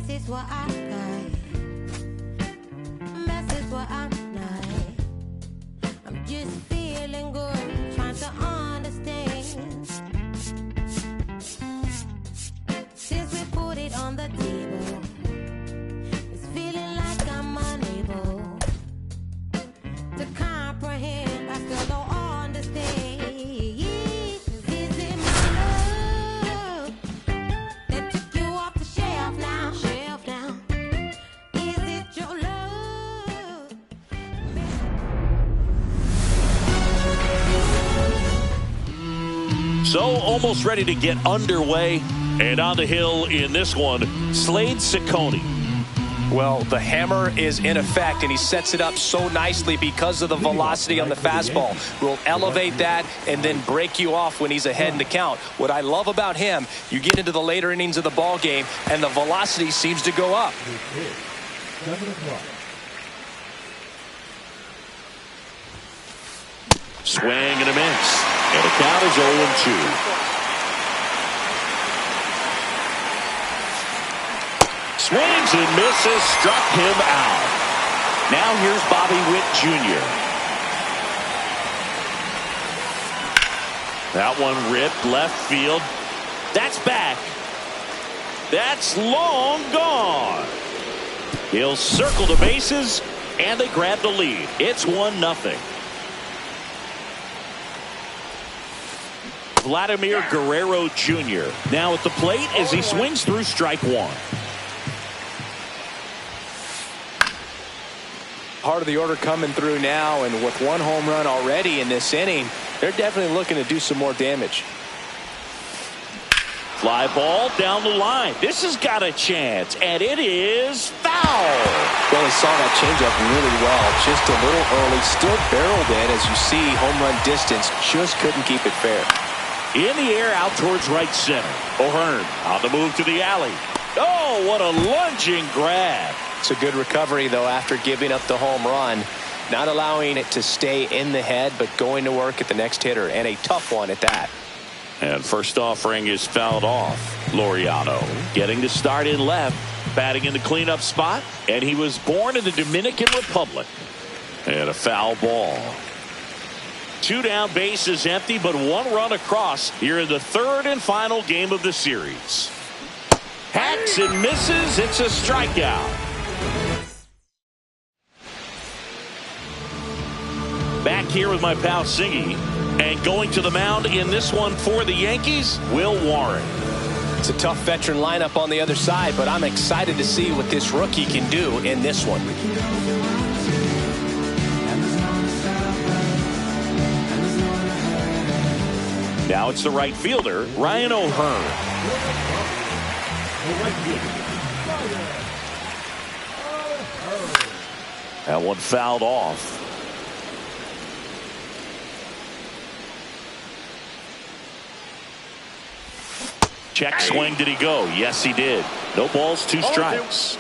Mess is what I like. Mess is what I'm like. I'm just feeling good, trying to understand. Since we put it on the table, it's feeling like I'm unable to comprehend. I still don't understand. Is it my love that took you off the shelf now? Shelf now. Is it your love? So almost ready to get underway. And on the hill in this one, Shoㅎㅎ. Well, the hammer is in effect, and he sets it up so nicely because of the velocity on the fastball. Will elevate that and then break you off when he's ahead in the count. What I love about him, you get into the later innings of the ball game, and the velocity seems to go up. Swing and a miss. And the count is 0-2. Swings and misses, struck him out. Now here's Bobby Witt Jr. That one ripped left field. That's back. That's long gone. He'll circle the bases, and they grab the lead. It's 1-0. Vladimir Guerrero Jr. now at the plate as he swings through strike one. Part of the order coming through now, and with one home run already in this inning, they're definitely looking to do some more damage. Fly ball down the line. This has got a chance, and it is foul. Well, he saw that changeup really well. Just a little early, still barreled in. As you see, home run distance, just couldn't keep it fair. In the air, out towards right center. O'Hearn on the move to the alley. Oh, what a lunging grab. It's a good recovery, though, after giving up the home run. Not allowing it to stay in the head, but going to work at the next hitter, and a tough one at that. And first offering is fouled off. Laureano getting to start in left, batting in the cleanup spot, and he was born in the Dominican Republic. And a foul ball. 2 down, bases empty, but 1 run across here in the third and final game of the series. Hacks and misses. It's a strikeout. Back here with my pal Singy, and going to the mound in this one for the Yankees, Will Warren. It's a tough veteran lineup on the other side, but I'm excited to see what this rookie can do in this one. Now it's the right fielder, Ryan O'Hearn. That one fouled off. Check swing. Did he go? Yes, he did. No balls, 2 strikes.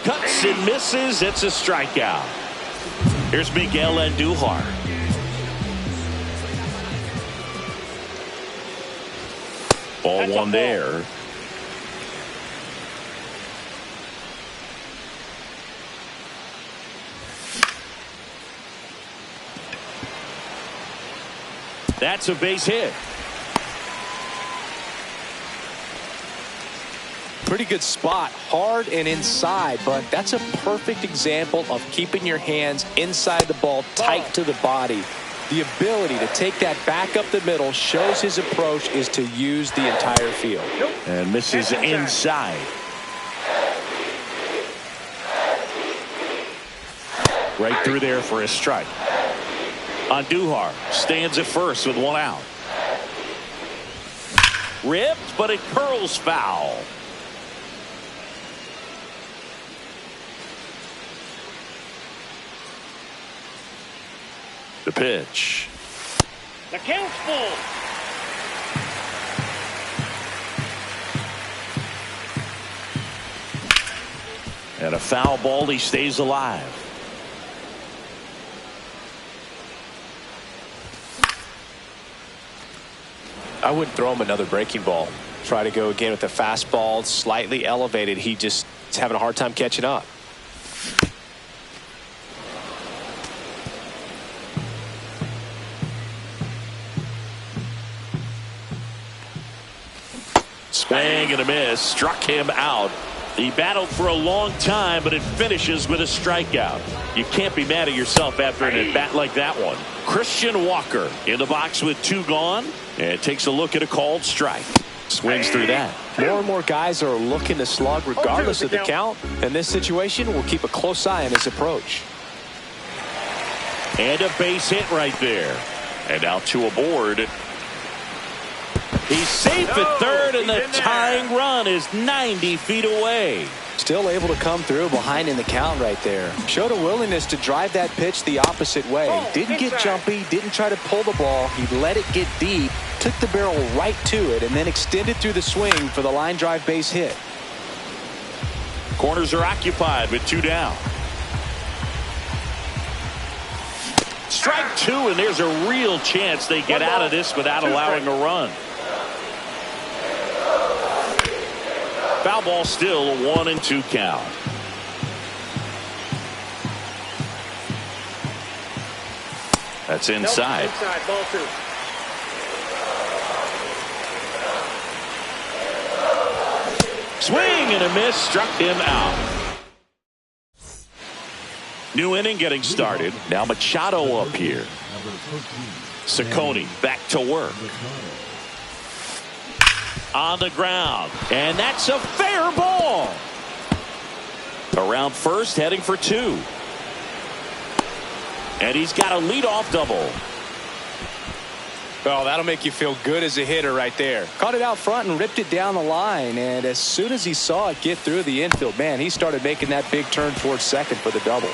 Cuts and misses. It's a strikeout. Here's Miguel Andujar. Ball 1 there. That's a base hit. Pretty good spot, hard and inside, but that's a perfect example of keeping your hands inside the ball, tight to the body. The ability to take that back up the middle shows his approach is to use the entire field. And misses inside. Right through there for a strike. Andujar stands at first with 1 out. Ripped, but it curls foul. The pitch. The count's full. And a foul ball. He stays alive. I wouldn't throw him another breaking ball. Try to go again with the fastball, slightly elevated. He just is having a hard time catching up. Swing and a miss. Struck him out. He battled for a long time, but it finishes with a strikeout. You can't be mad at yourself after an at-bat like that one. Christian Walker in the box with 2 gone, and takes a look at a called strike. Swings through that. More and more guys are looking to slug regardless of the count. In this situation, we'll keep a close eye on his approach. And a base hit right there. And now 2 aboard. He's safe at third, and the tying run is 90 feet away. Still able to come through behind in the count right there. Showed a willingness to drive that pitch the opposite way. Didn't get jumpy, didn't try to pull the ball. He let it get deep, took the barrel right to it, and then extended through the swing for the line drive base hit. Corners are occupied with 2 down. Strike 2, and there's a real chance they get out of this without allowing a run. Foul ball, still a 1-2 count. That's inside. Inside, ball 2. Swing and a miss, struck him out. New inning getting started. Now Machado up here. Ciccone back to work. On the ground, and that's a fair ball. Around first, heading for 2. And he's got a leadoff double. Oh, that'll make you feel good as a hitter right there. Caught it out front and ripped it down the line, and as soon as he saw it get through the infield, man, he started making that big turn towards second for the double.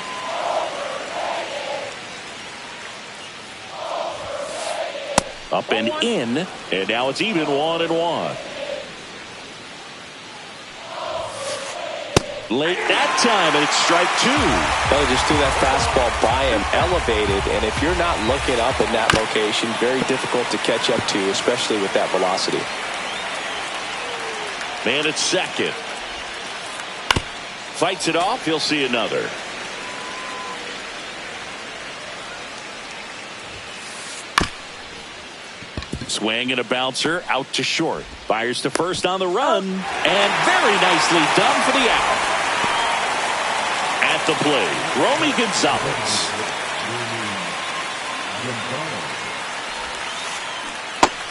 Up and in, and now it's even 1-1. Late that time, and it's strike 2. They just threw that fastball by him, elevated, and if you're not looking up in that location, very difficult to catch up to, especially with that velocity. Man at second. Fights it off, he'll see another. Swing and a bouncer out to short. Fires to first on the run, and very nicely done for the out. At the plate, Romy Gonzalez.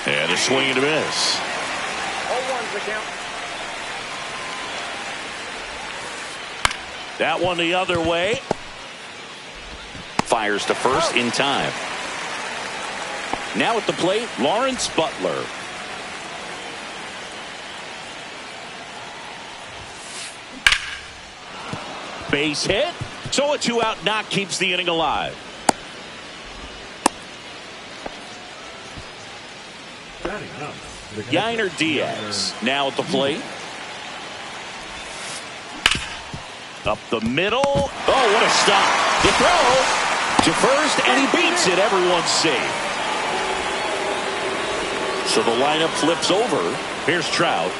And a swing and a miss. 0-1's the count. That one the other way. Fires to first in time. Now at the plate, Lawrence Butler. Base hit. So a 2-out knock keeps the inning alive. Yainer Diaz now at the plate. Up the middle. Oh, what a stop. The throw to first, and he beats it. Everyone's safe. So the lineup flips over. Here's Trout.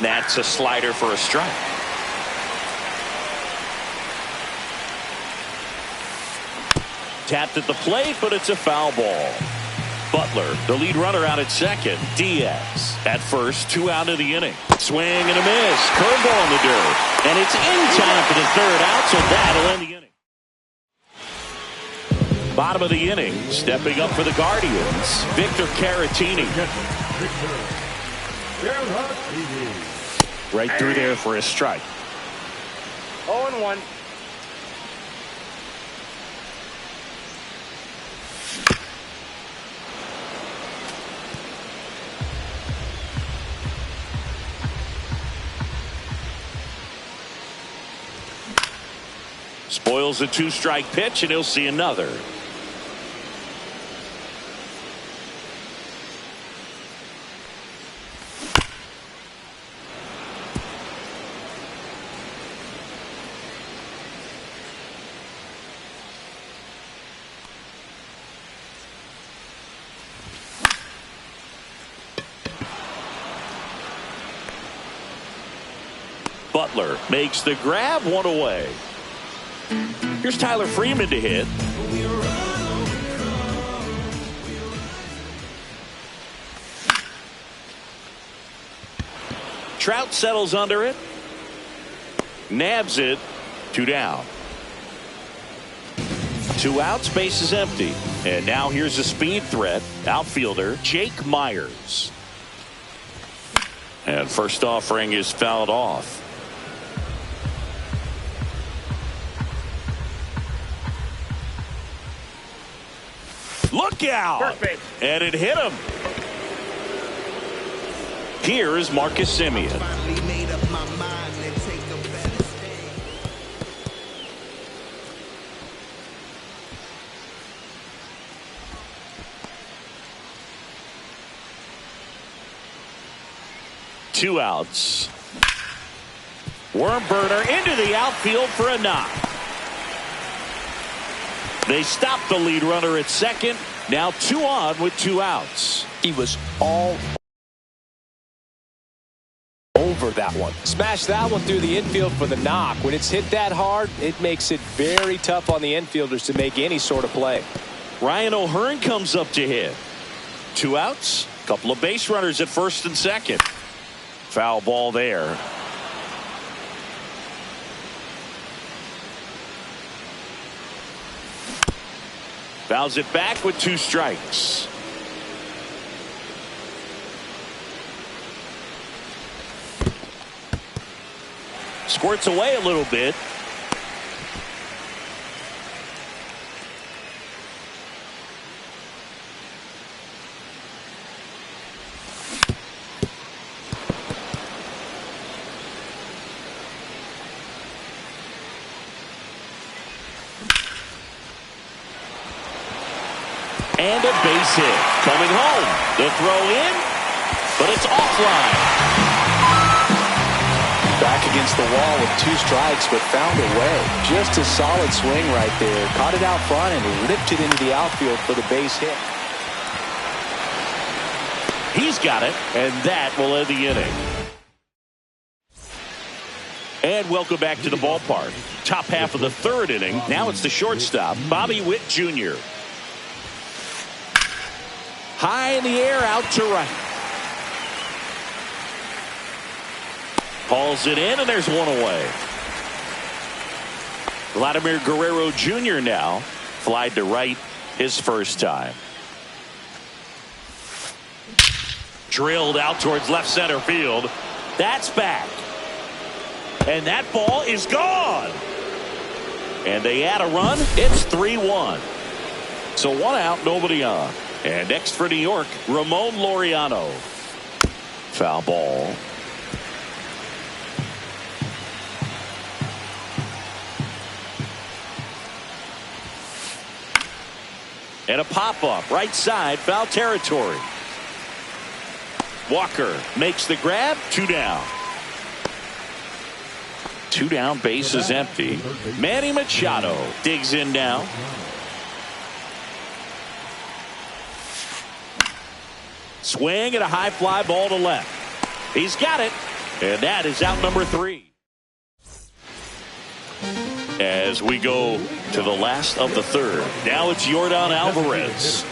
That's a slider for a strike. Tapped at the plate, but it's a foul ball. Butler, the lead runner, out at second. Diaz at first, 2 out of the inning. Swing and a miss. Curveball in the dirt. And it's in time for the 3rd out, so that'll end the inning. Bottom of the inning, stepping up for the Guardians, Victor Caratini. Right through there for a strike. 0-1. Spoils a 2-strike pitch, and he'll see another. Butler makes the grab, one away. Here's Tyler Freeman to hit. Trout settles under it. Nabs it. 2 down. 2 outs, base is empty. And now here's a speed threat. Outfielder Jake Myers. And first offering is fouled off. Look out! First base. And it hit him. Here is Marcus Semien. Finally made up my mind and take a better stand. Two outs. Worm burner into the outfield for a knock. They stop the lead runner at second. Now 2 on with 2 outs. He was all over that one. Smash that one through the infield for the knock. When it's hit that hard, it makes it very tough on the infielders to make any sort of play. Ryan O'Hearn comes up to hit. 2 outs. Couple of base runners at first and second. Foul ball there. Fouls it back with 2 strikes. Squirts away a little bit. And a base hit. Coming home. The throw in, but it's offline. Back against the wall with 2 strikes, but found a way. Just a solid swing right there. Caught it out front and ripped it into the outfield for the base hit. He's got it, and that will end the inning. And welcome back to the ballpark. Top half of the 3rd inning. Now it's the shortstop, Bobby Witt Jr. High in the air, out to right. Hauls it in, and there's 1 away. Vladimir Guerrero Jr. now flied to right his first time. Drilled out towards left center field. That's back. And that ball is gone. And they add a run. It's 3-1. So 1 out, nobody on. And next for New York, Ramon Laureano. Foul ball. And a pop-up right side, foul territory. Walker makes the grab. 2 down. 2 down, base is empty. Manny Machado digs in now. Swing and a high fly ball to left. He's got it. And that is out number 3. As we go to the last of the 3rd. Now it's Yordan Alvarez.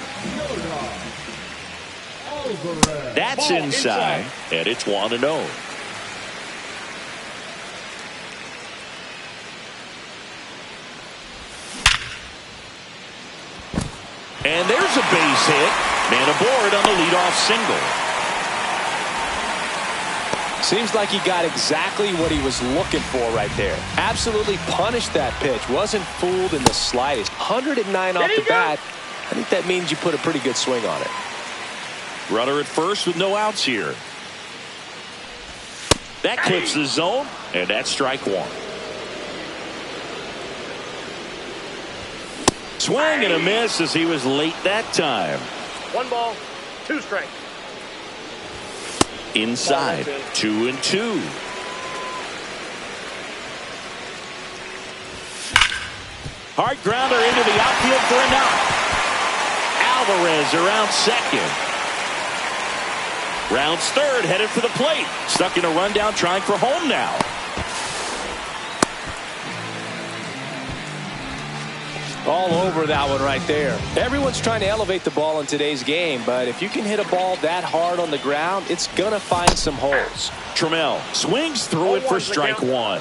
That's inside. And it's 1-0. And there's a base hit. Man aboard on the leadoff single. Seems like he got exactly what he was looking for right there. Absolutely punished that pitch. Wasn't fooled in the slightest. 109 off the bat. I think that means you put a pretty good swing on it. Runner at first with no outs here. That clips the zone, and that's strike 1. Swing and a miss as he was late that time. 1 ball, 2 strikes. Inside, 2-2. Hard grounder into the outfield for a knock. Alvarez around second. Rounds third, headed for the plate. Stuck in a rundown, trying for home now. All over that one right there. Everyone's trying to elevate the ball in today's game, but if you can hit a ball that hard on the ground, it's going to find some holes. Trammell swings through it for strike one.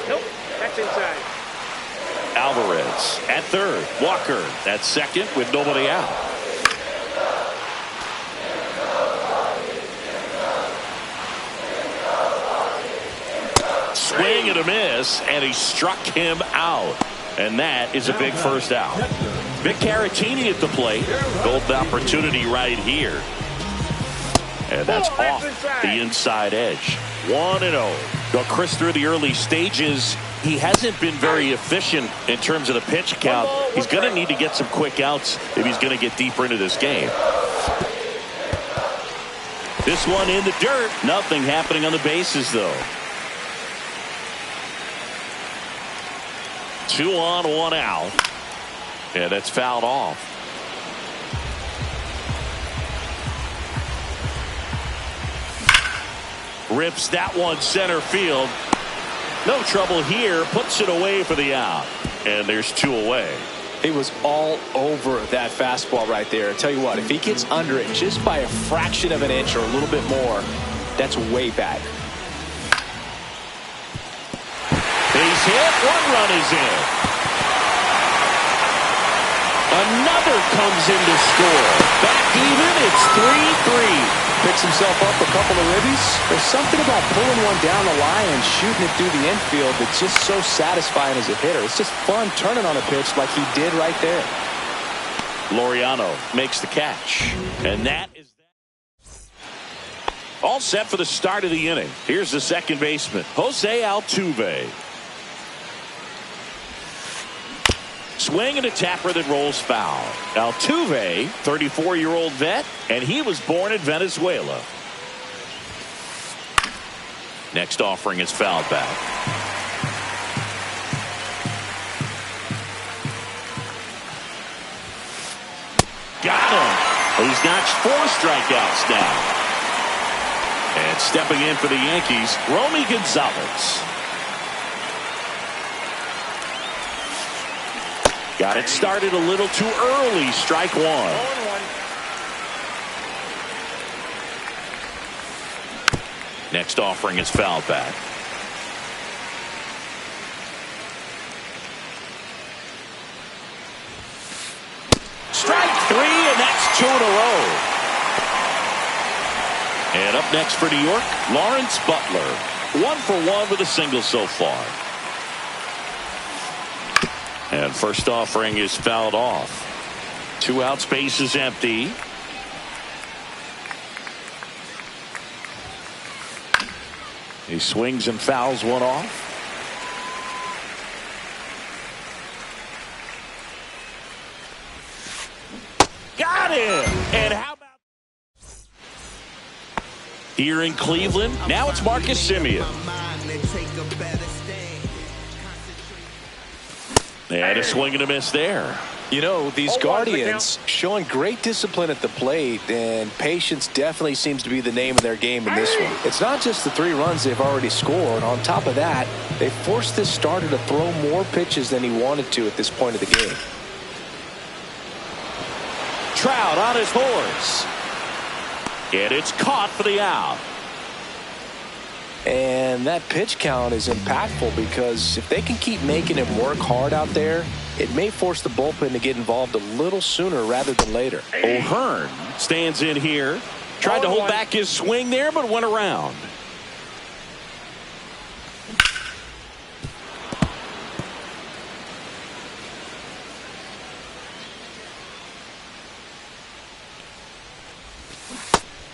Nope, that's inside. Alvarez at third. Walker at second with nobody out. Swing and a miss, and he struck him out. And that is a big first out. Vic Caratini at the plate. Golden opportunity right here. And that's off the inside edge. 1-0. Well, Chris, through the early stages, he hasn't been very efficient in terms of the pitch count. He's going to need to get some quick outs if he's going to get deeper into this game. This one in the dirt. Nothing happening on the bases, though. 2 on, 1 out. And that's fouled off. Rips that one center field. No trouble here. Puts it away for the out. And there's 2 away. He was all over that fastball right there. I tell you what, if he gets under it just by a fraction of an inch or a little bit more, that's way back. Base hit. 1 run is in. Another comes in to score. Back even. It's 3-3. Picks himself up a couple of ribbies. There's something about pulling one down the line and shooting it through the infield that's just so satisfying as a hitter. It's just fun turning on a pitch like he did right there. Laureano makes the catch. And that is all set for the start of the inning. Here's the second baseman, Jose Altuve. Swing and a tapper that rolls foul. Altuve, 34-year-old vet, and he was born in Venezuela. Next offering is fouled back. Got him. He's notched 4 strikeouts now. And stepping in for the Yankees, Romy Gonzalez. Got it started a little too early. Strike 1. Next offering is fouled back. Strike 3, and that's 2 in a row. And up next for New York, Lawrence Butler. 1 for 1 with a single so far. And first offering is fouled off. 2 outs, base is empty. He swings and fouls one off. Got him! And how about here in Cleveland? Now it's Marcus Semien. And a swing and a miss there. You know, these Guardians showing great discipline at the plate, and patience definitely seems to be the name of their game in this one. It's not just the 3 runs they've already scored. On top of that, they forced this starter to throw more pitches than he wanted to at this point of the game. Trout on his horse. And it's caught for the out. And that pitch count is impactful because if they can keep making him work hard out there, it may force the bullpen to get involved a little sooner rather than later. O'Hearn stands in here. Tried to hold back his swing there, but went around.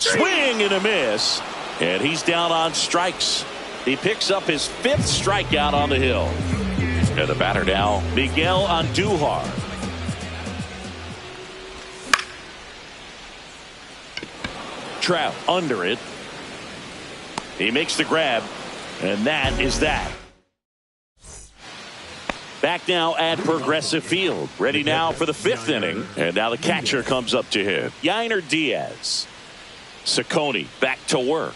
Swing and a miss. And he's down on strikes. He picks up his 5th strikeout on the hill. And the batter now, Miguel Andujar. Trout under it. He makes the grab. And that is that. Back now at Progressive Field. Ready now for the 5th inning. And now the catcher comes up to hit. Yainer Diaz. Ciccone back to work.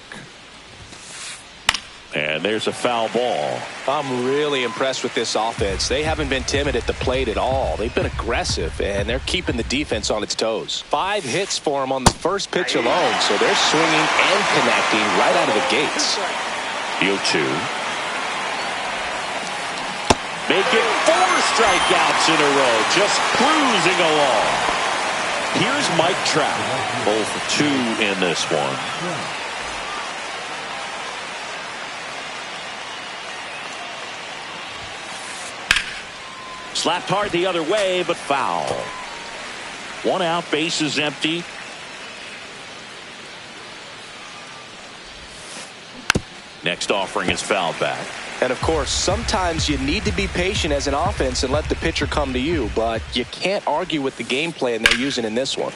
And there's a foul ball. I'm really impressed with this offense. They haven't been timid at the plate at all. They've been aggressive, and they're keeping the defense on its toes. 5 hits for them on the first pitch alone, so they're swinging and connecting right out of the gates. 0-2. Make it 4 strikeouts in a row, just cruising along. Here's Mike Trout, 0 for 2 in this one. Slapped hard the other way, but foul. 1 out, bases empty. Next offering is fouled back. And of course, sometimes you need to be patient as an offense and let the pitcher come to you, but you can't argue with the game plan they're using in this one.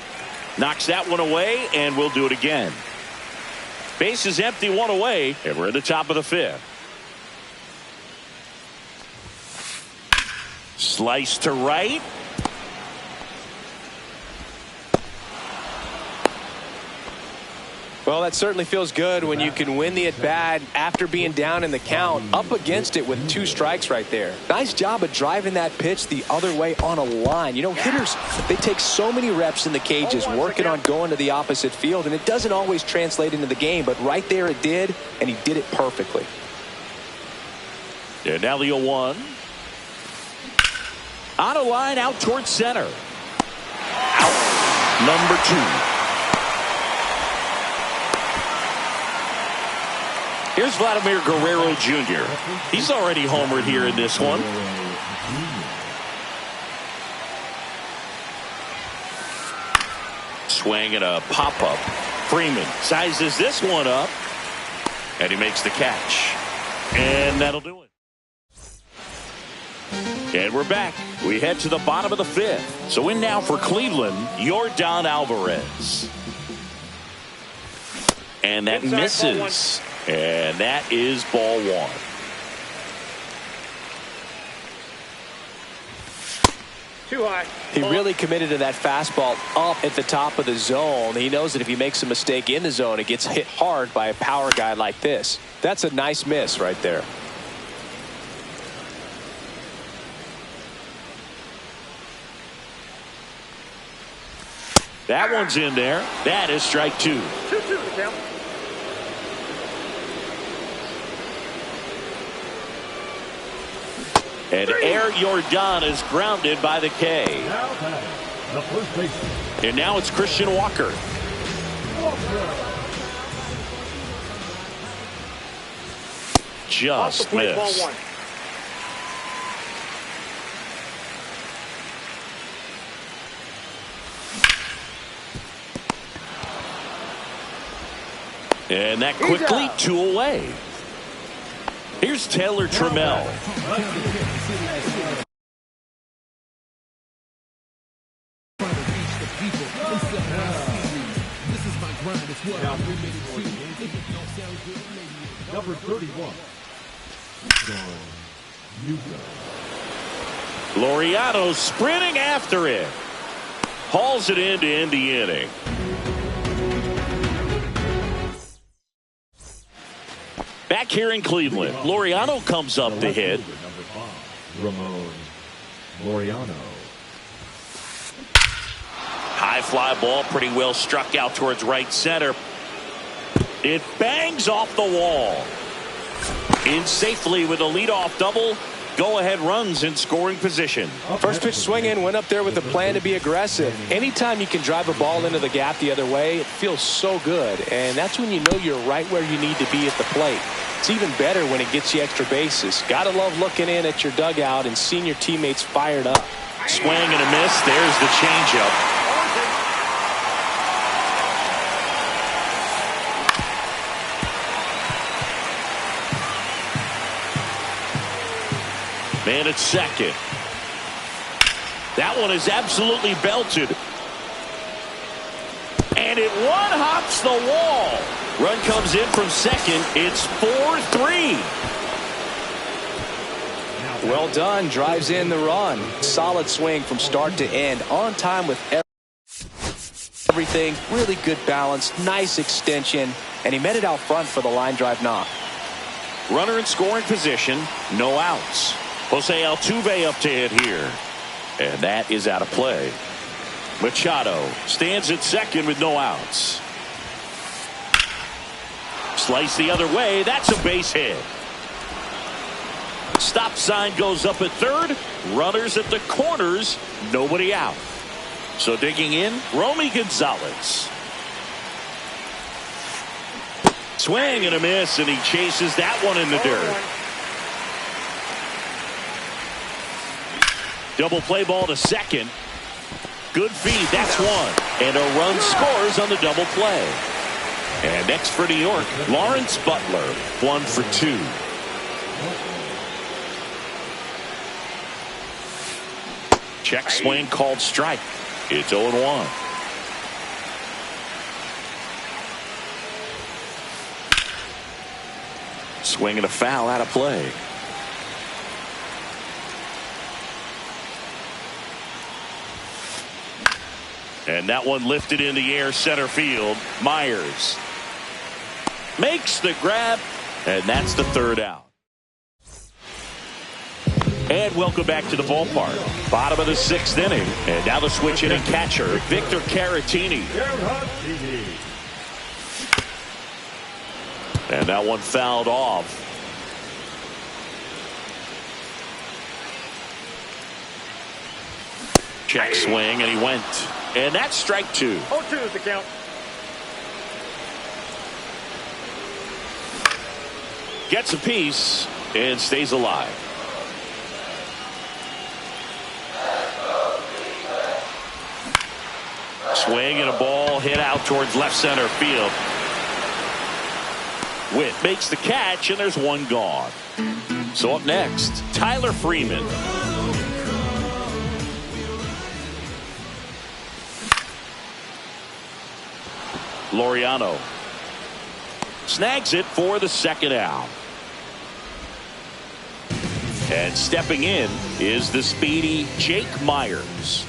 Knocks that one away, and we'll do it again. Bases empty, 1 away, and we're at the top of the 5th. Slice to right. Well, that certainly feels good when you can win the at-bat after being down in the count, up against it with 2 strikes right there. Nice job of driving that pitch the other way on a line. You know, hitters, they take so many reps in the cages working on going to the opposite field, and it doesn't always translate into the game, but right there it did, and he did it perfectly. And now the 0-1. On a line out towards center. Out. Number 2. Here's Vladimir Guerrero Jr. He's already homered here in this one. Swing and a pop-up. Freeman sizes this one up, and he makes the catch. And that'll do it. And we're back. We head to the bottom of the 5th. So in now for Cleveland, Yordan Alvarez. And that misses. And that is ball 1. Too high. He really committed to that fastball up at the top of the zone. He knows that if he makes a mistake in the zone, it gets hit hard by a power guy like this. That's a nice miss right there. That one's in there. That is strike 2. 2-2, Cal. And Air Yordan is grounded by the K. And now it's Christian Walker. Just missed. And that quickly 2 away. Here's Taylor Trammell. Number 31. Laureano sprinting after it. Hauls it in to end the inning. Back here in Cleveland, Laureano comes up to hit. Ramon Laureano. High fly ball, pretty well struck out towards right center. It bangs off the wall. In safely with a leadoff double. Go-ahead runs in scoring position. First pitch swinging, went up there with a plan to be aggressive. Anytime you can drive a ball into the gap the other way, it feels so good. And that's when you know you're right where you need to be at the plate. It's even better when it gets you extra bases. Gotta love looking in at your dugout and seeing your teammates fired up. Swing and a miss. There's the changeup. Man at second. That one is absolutely belted. And it one-hops the wall. Run comes in from second. It's 4-3. Well done. Drives in the run. Solid swing from start to end. On time with everything. Really good balance. Nice extension. And he met it out front for the line drive knock. Runner in scoring position, no outs. Jose Altuve up to hit here. And that is out of play. Machado stands at second with no outs. Slice the other way. That's a base hit. Stop sign goes up at third. Runners at the corners. Nobody out. So digging in, Romy Gonzalez. Swing and a miss, and he chases that one in the dirt. Double play ball to second. Good feed. That's one. And a run scores on the double play. And next for New York, Lawrence Butler, 1 for 2. Check swing called strike. It's 0-1. Swing and a foul out of play. And that one lifted in the air center field. Myers makes the grab, and that's the third out. And welcome back to the ballpark. Bottom of the 6th inning. And now the switch hitting catcher, Victor Caratini. And that one fouled off. Check swing, and he went. And that's strike 2. 0-2 is the count. Gets a piece and stays alive. Swing and a ball hit out towards left center field. Witt makes the catch, and there's one gone. So up next, Tyler Freeman. Laureano snags it for the second out. And stepping in is the speedy Jake Myers.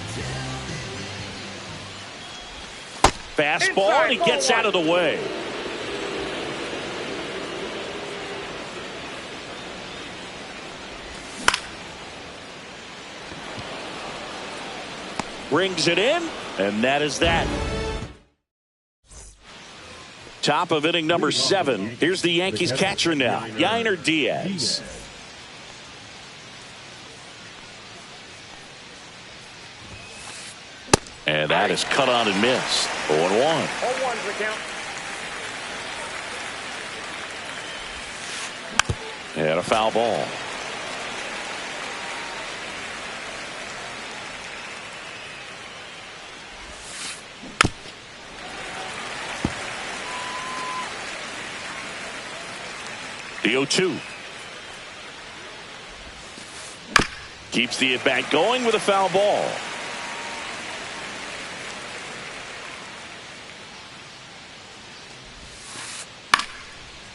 Fastball, and he gets out of the way. Brings it in, and that is that. Top of inning number 7. Here's the Yankees catcher now, Yainer Diaz. And that is cut on and missed. 0-1. 0-1 is the count. And a foul ball. The 0-2. Keeps the at-bat going with a foul ball.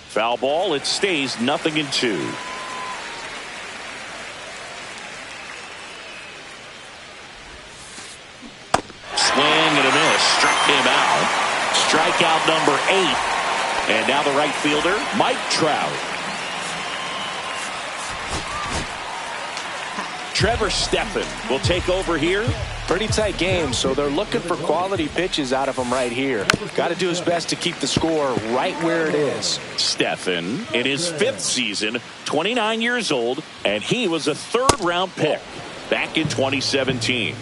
Foul ball. It stays 0-2. Swing and a miss. Struck him out. Strikeout number 8. And now the right fielder, Mike Trout. Trevor Stephan will take over here. Pretty tight game, so they're looking for quality pitches out of him right here. Got to do his best to keep the score right where it is. Stephan in his 5th season, 29 years old, and he was a 3rd-round pick back in 2017.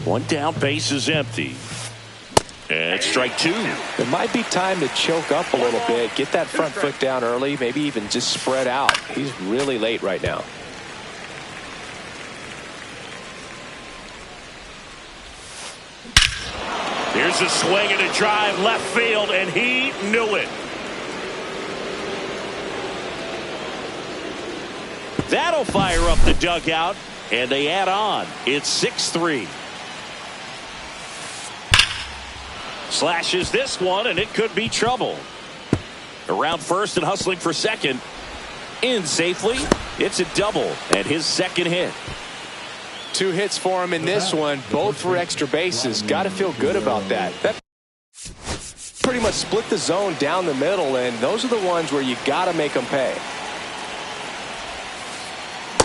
One down, base is empty. And it's strike 2. It might be time to choke up a little bit, get that front foot down early, maybe even just spread out. He's really late right now. Here's a swing and a drive left field, and he knew it. That'll fire up the dugout, and they add on. It's 6-3. Slashes this one, and it could be trouble. Around first and hustling for second. In safely. It's a double, and his second hit. 2 hits for him in this one, both for extra bases. Got to feel good about that. pretty much split the zone down the middle, and those are the ones where you got to make them pay.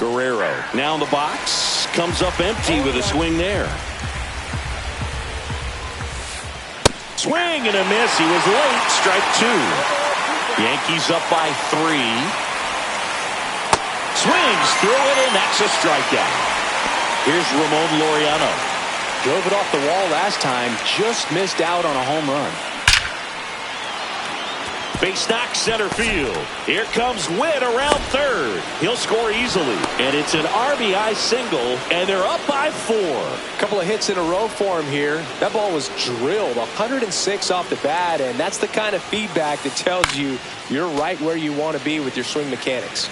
Guerrero now in the box, comes up empty with a swing there. Swing and a miss. He was late. Strike two. Yankees up by 3. Swings through it, and that's a strikeout. Here's Ramon Laureano. Drove it off the wall last time, just missed out on a home run. Base knock center field. Here comes Witt around third. He'll score easily. And it's an RBI single, and they're up by 4. A couple of hits in a row for him here. That ball was drilled 106 off the bat, and that's the kind of feedback that tells you you're right where you want to be with your swing mechanics.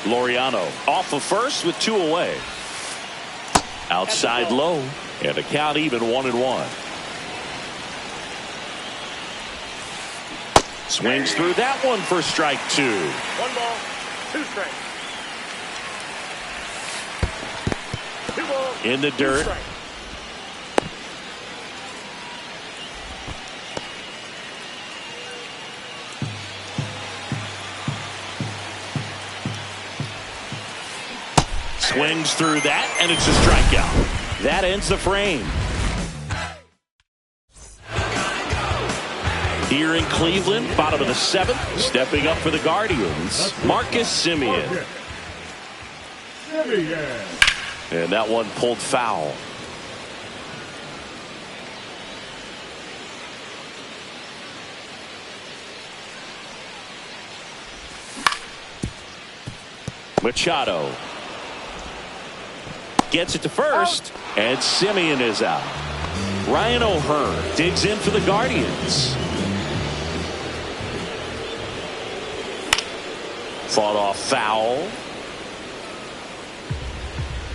Laureano off of first with 2 away. Outside low, and a count even 1-1. Swings through that one for strike 2. 1 ball, 2 strikes. 2 balls. In the dirt. Swings through that, and it's a strikeout. That ends the frame. Here in Cleveland, bottom of the 7th, stepping up for the Guardians, Marcus Semien. And that one pulled foul. Machado gets it to first, and Semien is out. Ryan O'Hearn digs in for the Guardians. Fought off foul.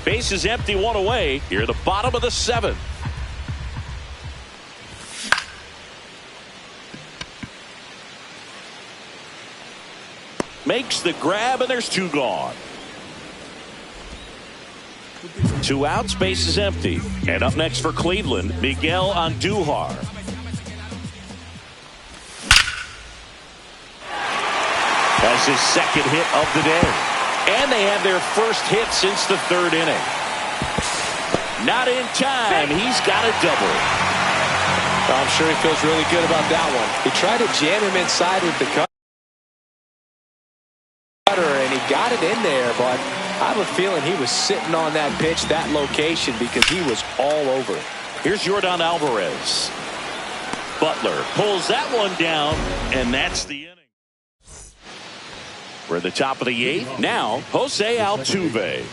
Base is empty, 1 away. Here at the bottom of the 7th. Makes the grab, and there's 2 gone. 2 outs, base is empty. And up next for Cleveland, Miguel Andujar. That's his 2nd hit of the day. And they have their first hit since the 3rd inning. Not in time. He's got a double. I'm sure he feels really good about that one. He tried to jam him inside with the cutter, and he got it in there, but I have a feeling he was sitting on that pitch, that location, because he was all over it. Here's Yordan Alvarez. Butler pulls that one down, and that's the inning. We're at the top of the 8th. Now, Jose Altuve.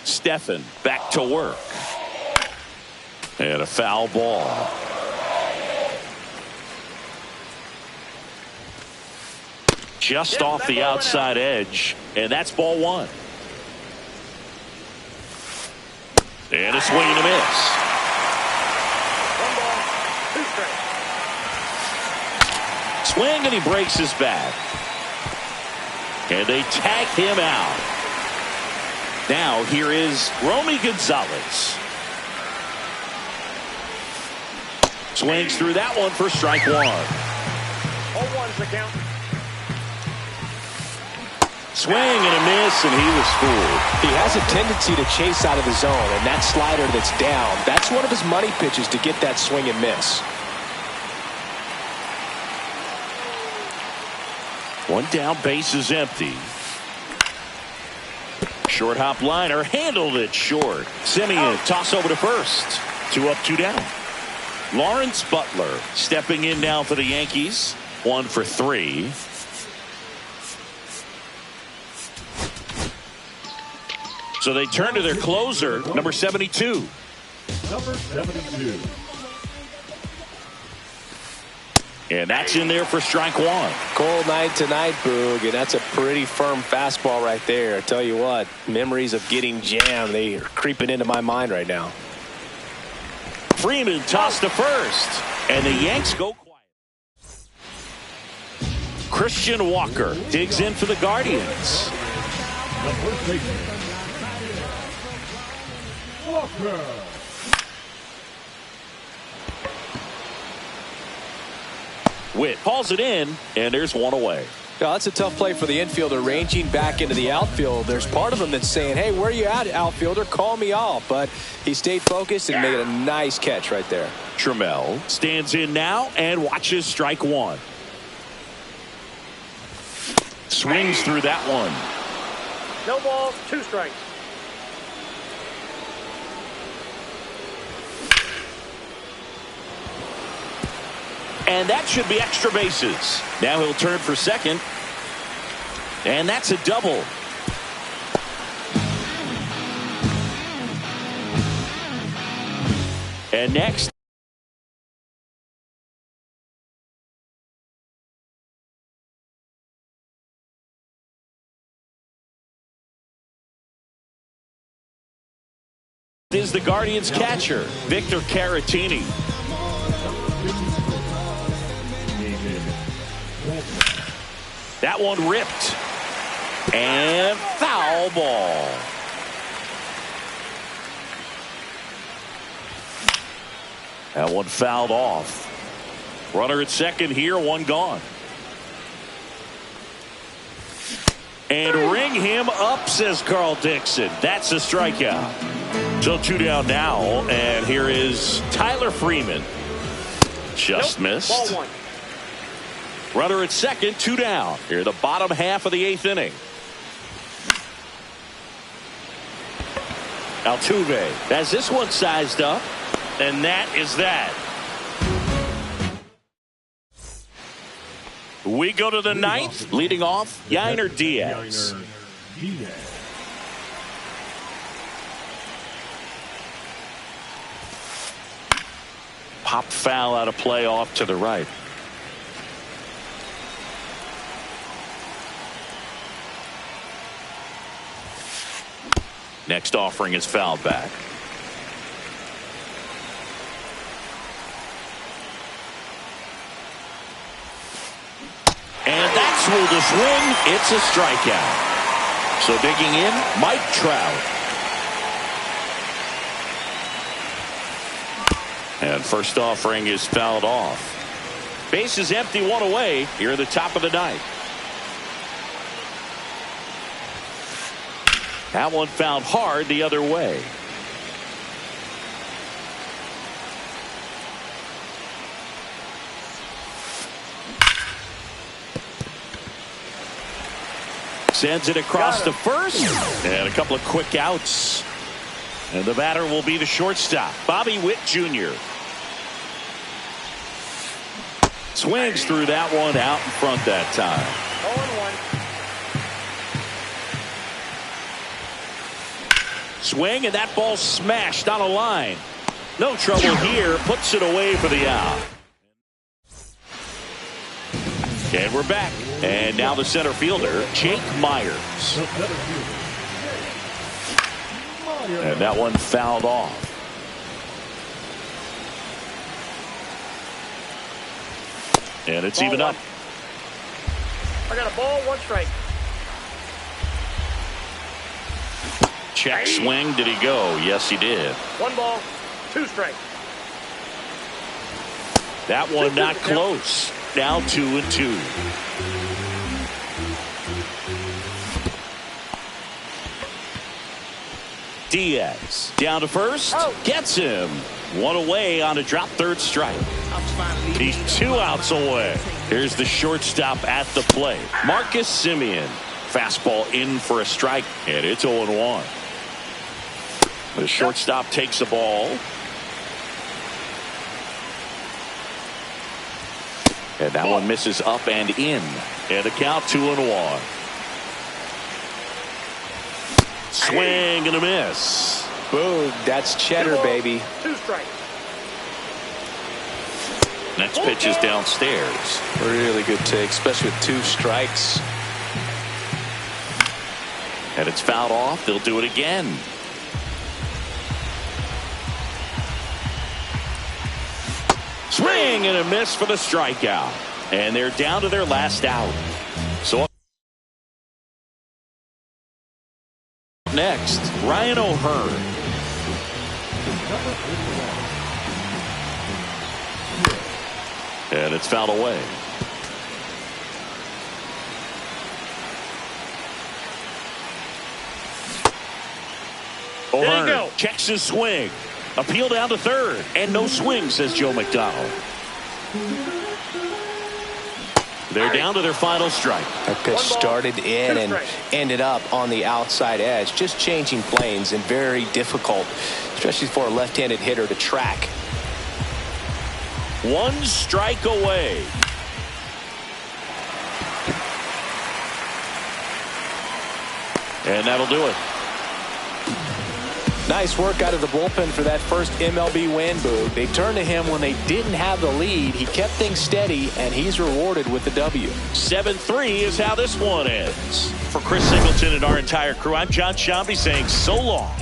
Stephan back to work. And a foul ball. Just off the outside edge, and that's ball 1. And a swing and a miss. 1 ball, 2 strikes. Swing, and he breaks his back. And they tag him out. Now here is Romy Gonzalez. Swings through that one for strike 1. 0-1's the count. Swing and a miss, and he was fooled. He has a tendency to chase out of the zone, and that slider that's down, that's one of his money pitches to get that swing and miss. 1 down, base is empty. Short hop liner, handled it short. Semien toss over to first. 2 up, 2 down. Lawrence Butler stepping in now for the Yankees. 1 for 3. So they turn to their closer, number 72. Number 72. And that's in there for strike 1. Cold night tonight, Boog, and that's a pretty firm fastball right there. I tell you what, memories of getting jammed, they are creeping into my mind right now. Freeman tossed to first, and the Yanks go quiet. Christian Walker digs in for the Guardians. Number 8. Walker. Witt calls it in, and there's one away. Yeah, that's a tough play for the infielder, ranging back into the outfield. There's part of him that's saying, hey, where are you at, outfielder? Call me off. But he stayed focused and made a nice catch right there. Trammell stands in now and watches strike one. Swings through that one. No balls, 2 strikes. And that should be extra bases. Now he'll turn for second. And that's a double. And next. Is the Guardians catcher, Victor Caratini. That one ripped. And foul ball. That one fouled off. Runner at second here, one gone. And ring him up, says Carl Dixon. That's a strikeout. So 2 down now, and here is Tyler Freeman. Just missed. Ball 1. Runner at second, 2 down. Here, the bottom half of the 8th inning. Altuve has this one sized up, and that is that. We go to the 9th, leading off, Yainer Diaz. Popped foul out of play off to the right. Next offering is fouled back. And that's ruled a swing. It's a strikeout. So digging in, Mike Trout. And first offering is fouled off. Base is empty, 1 away here at the top of the 9th. That one fouled hard the other way. Sends it across to first. And a couple of quick outs. And the batter will be the shortstop, Bobby Witt Jr. Swings through that one out in front that time. 0-1. Swing, and that ball smashed on a line. No trouble here. Puts it away for the out. And we're back. And now the center fielder, Jake Myers. And that one fouled off. And it's even up. I got a ball, 1 strike. Check swing. Did he go? Yes, he did. 1 ball, 2 strikes. That one not close. Now 2-2. Diaz down to first. Gets him. 1 away on a drop, 3rd strike. He's 2 outs away. Here's the shortstop at the plate, Marcus Semien. Fastball in for a strike, and it's 0-1. The shortstop takes the ball. And that one misses up and in. And the count 2-1. Swing and a miss. Boom. That's cheddar, baby. 2 strikes. Next pitch is downstairs. Really good take, especially with 2 strikes. And it's fouled off. They'll do it again. Swing and a miss for the strikeout. And they're down to their last out. So next, Ryan O'Hearn. And it's fouled away. O'Hearn checks his swing. Appeal down to third. And no swing, says Joe McDonald. They're down to their final strike. That pitch started in and ended up on the outside edge. Just changing planes and very difficult, especially for a left-handed hitter to track. 1 strike away. And that'll do it. Nice work out of the bullpen for that first MLB win, Boog. They turned to him when they didn't have the lead. He kept things steady, and he's rewarded with the W. 7-3 is how this one ends. For Chris Singleton and our entire crew, I'm John Shambi saying so long.